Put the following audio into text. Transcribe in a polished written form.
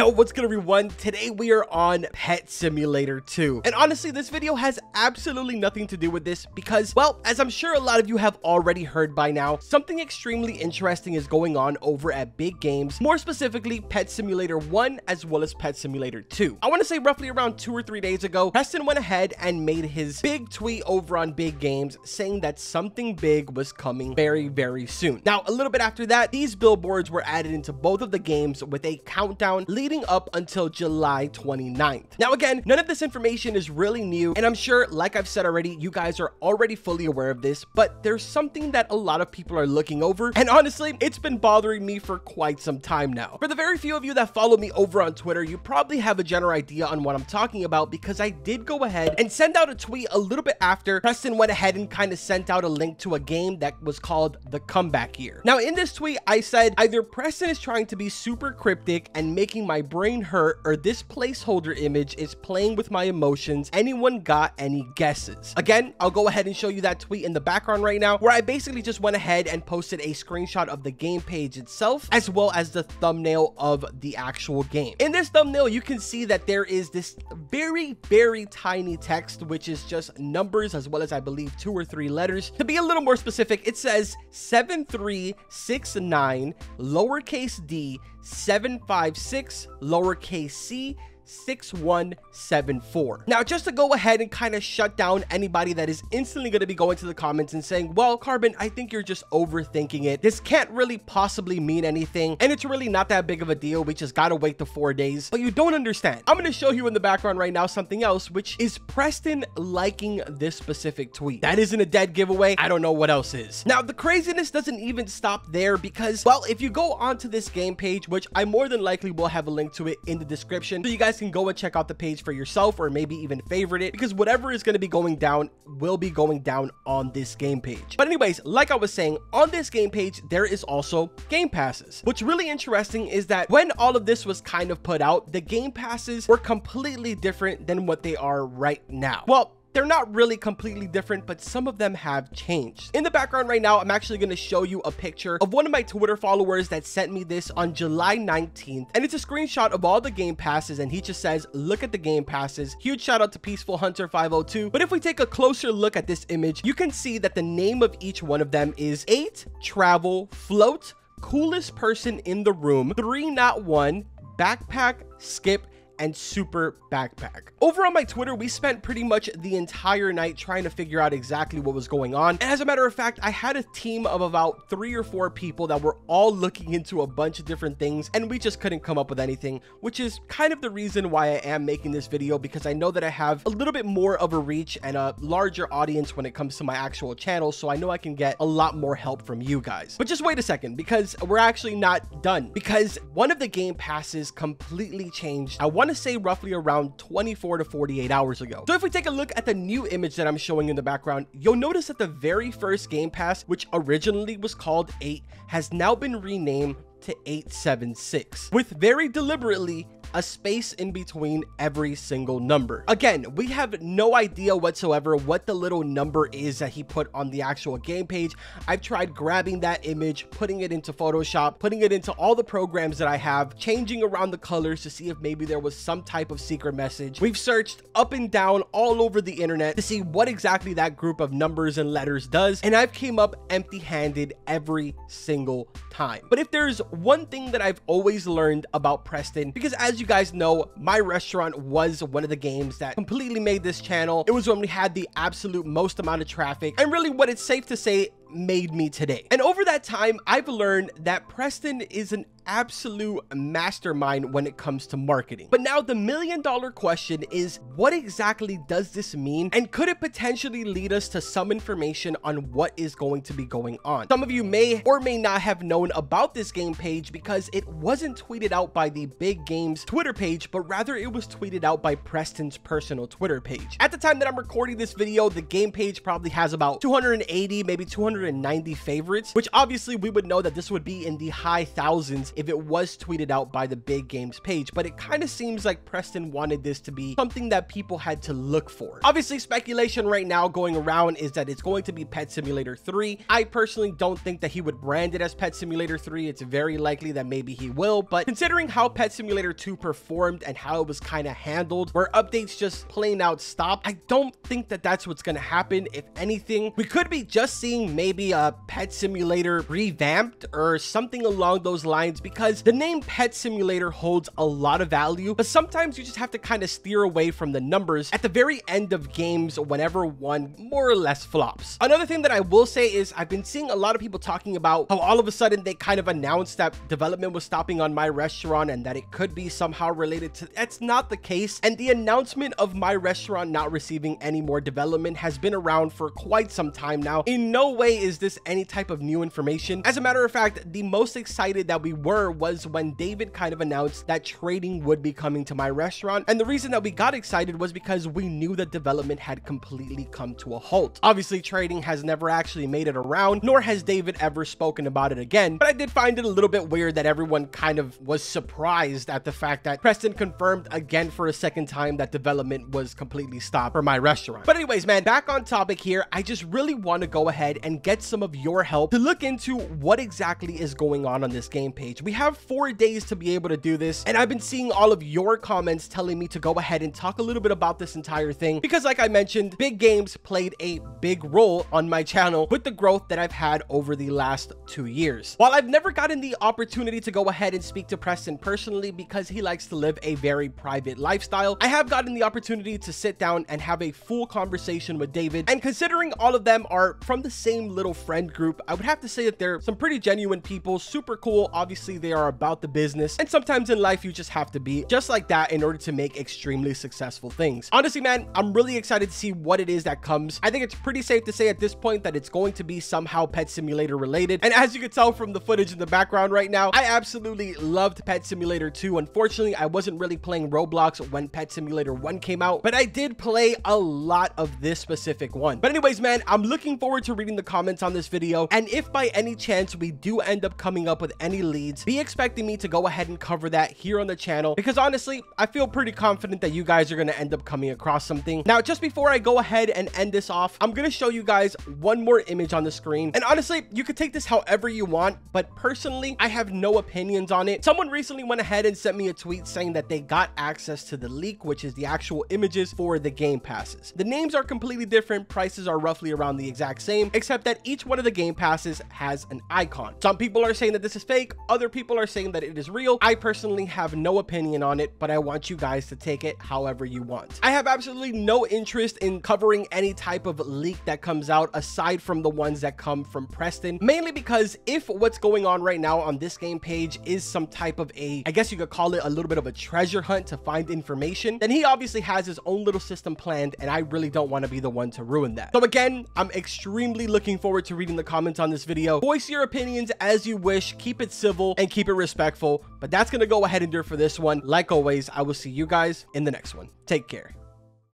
Yo, what's good everyone? Today we are on Pet Simulator 2. And honestly, this video has absolutely nothing to do with this because, well, as I'm sure a lot of you have already heard by now, something extremely interesting is going on over at Big Games, more specifically Pet Simulator 1 as well as Pet Simulator 2. I want to say roughly around 2 or 3 days ago, Preston went ahead and made his big tweet over on Big Games saying that something big was coming very, very soon. Now, a little bit after that, these billboards were added into both of the games with a countdown leading up until July 29th. Now again, none of this information is really new, and I'm sure, like I've said already, you guys are already fully aware of this, but there's something that a lot of people are looking over, and honestly, it's been bothering me for quite some time now. For the very few of you that follow me over on Twitter, you probably have a general idea on what I'm talking about because I did go ahead and send out a tweet a little bit after Preston went ahead and kind of sent out a link to a game that was called The Comeback Year. Now in this tweet, I said either Preston is trying to be super cryptic and making my brain hurt, or this placeholder image is playing with my emotions. Anyone got any guesses? Again, I'll go ahead and show you that tweet in the background right now, where I basically just went ahead and posted a screenshot of the game page itself, as well as the thumbnail of the actual game. In this thumbnail, you can see that there is this very, very tiny text, which is just numbers, as well as I believe 2 or 3 letters. To be a little more specific, it says 7369 lowercase d 756 lowercase c 6174. Now, just to go ahead and kind of shut down anybody that is instantly going to be going to the comments and saying, well, Carbon, I think you're just overthinking it. This can't really possibly mean anything, and it's really not that big of a deal. We just gotta wait the 4 days. But you don't understand. I'm going to show you in the background right now something else, which is Preston liking this specific tweet. That isn't a dead giveaway. I don't know what else is. Now, the craziness doesn't even stop there because, well, if you go onto this game page, which I more than likely will have a link to it in the description, so you guys can go and check out the page for yourself, or maybe even favorite it, because whatever is going to be going down will be going down on this game page. But anyways, like I was saying, on this game page there is also game passes. What's really interesting is that when all of this was kind of put out, the game passes were completely different than what they are right now. Well, they're not really completely different, but some of them have changed. In the background right now, I'm actually going to show you a picture of one of my Twitter followers that sent me this on July 19th. And it's a screenshot of all the game passes. And he just says, look at the game passes. Huge shout out to Peaceful Hunter 502. But if we take a closer look at this image, you can see that the name of each one of them is 8 Travel, Float, Coolest Person in the Room, 3 Not 1, Backpack, Skip, and Super Backpack. Over on my Twitter, we spent pretty much the entire night trying to figure out exactly what was going on. And as a matter of fact, I had a team of about 3 or 4 people that were all looking into a bunch of different things, and we just couldn't come up with anything, which is kind of the reason why I am making this video, because I know that I have a little bit more of a reach and a larger audience when it comes to my actual channel, so I know I can get a lot more help from you guys. But just wait a second, because we're actually not done, because one of the game passes completely changed. I want to say roughly around 24 to 48 hours ago. So if we take a look at the new image that I'm showing in the background, you'll notice that the very first game pass, which originally was called 8, has now been renamed to 876, with very deliberately a space in between every single number. Again, we have no idea whatsoever what the little number is that he put on the actual game page. I've tried grabbing that image, putting it into Photoshop, putting it into all the programs that I have, changing around the colors to see if maybe there was some type of secret message. We've searched up and down all over the internet to see what exactly that group of numbers and letters does, and I've came up empty-handed every single time. But if there's one thing that I've always learned about Preston, because as you guys know, my restaurant was one of the games that completely made this channel. It was when we had the absolute most amount of traffic, and really what it's safe to say made me today. And over that time, I've learned that Preston is an absolute mastermind when it comes to marketing. But now the $1 million question is, what exactly does this mean? And could it potentially lead us to some information on what is going to be going on? Some of you may or may not have known about this game page because it wasn't tweeted out by the Big Games Twitter page, but rather it was tweeted out by Preston's personal Twitter page. At the time that I'm recording this video, the game page probably has about 280, maybe 200 290 favorites, which obviously we would know that this would be in the high thousands if it was tweeted out by the Big Games page, but it kind of seems like Preston wanted this to be something that people had to look for. Obviously, speculation right now going around is that it's going to be Pet Simulator 3. I personally don't think that he would brand it as Pet Simulator 3. It's very likely that maybe he will, but considering how Pet Simulator 2 performed and how it was kind of handled, where updates just plain out stopped, I don't think that that's what's going to happen. If anything, we could be just seeing maybe a Pet Simulator revamped or something along those lines, because the name Pet Simulator holds a lot of value, but sometimes you just have to kind of steer away from the numbers at the very end of games whenever one more or less flops. Another thing that I will say is I've been seeing a lot of people talking about how all of a sudden they kind of announced that development was stopping on My Restaurant and that it could be somehow related to. That's not the case, and the announcement of My Restaurant not receiving any more development has been around for quite some time now. In no way is this any type of new information. As a matter of fact, the most excited that we were was when David kind of announced that trading would be coming to My Restaurant, and the reason that we got excited was because we knew that development had completely come to a halt. Obviously, trading has never actually made it around, nor has David ever spoken about it again, but I did find it a little bit weird that everyone kind of was surprised at the fact that Preston confirmed again for a second time that development was completely stopped for My Restaurant. But anyways, man, back on topic here, I just really want to go ahead and get some of your help to look into what exactly is going on this game page. We have 4 days to be able to do this, and I've been seeing all of your comments telling me to go ahead and talk a little bit about this entire thing because, like I mentioned, Big Games played a big role on my channel with the growth that I've had over the last 2 years. While I've never gotten the opportunity to go ahead and speak to Preston personally because he likes to live a very private lifestyle, I have gotten the opportunity to sit down and have a full conversation with David, and considering all of them are from the same little friend group, I would have to say that they're some pretty genuine people, super cool. Obviously, they are about the business, and sometimes in life you just have to be just like that in order to make extremely successful things. Honestly, man, I'm really excited to see what it is that comes. I think it's pretty safe to say at this point that it's going to be somehow Pet Simulator related, and as you can tell from the footage in the background right now, I absolutely loved Pet Simulator 2. Unfortunately, I wasn't really playing Roblox when Pet Simulator 1 came out, but I did play a lot of this specific one. But anyways, man, I'm looking forward to reading the comments on this video, and if by any chance we do end up coming up with any leads, be expecting me to go ahead and cover that here on the channel, because honestly, I feel pretty confident that you guys are going to end up coming across something. Now, just before I go ahead and end this off, I'm going to show you guys one more image on the screen, and honestly, you could take this however you want, but personally, I have no opinions on it. Someone recently went ahead and sent me a tweet saying that they got access to the leak, which is the actual images for the game passes. The names are completely different, prices are roughly around the exact same, except that each one of the game passes has an icon. Some people are saying that this is fake, other people are saying that it is real. I personally have no opinion on it, but I want you guys to take it however you want. I have absolutely no interest in covering any type of leak that comes out aside from the ones that come from Preston, mainly because if what's going on right now on this game page is some type of a, I guess you could call it a little bit of a treasure hunt to find information, then he obviously has his own little system planned, and I really don't want to be the one to ruin that. So again, I'm extremely looking forward to reading the comments on this video. Voice your opinions as you wish, keep it civil and keep it respectful, but that's gonna go ahead and do it for this one. Like always, I will see you guys in the next one. Take care.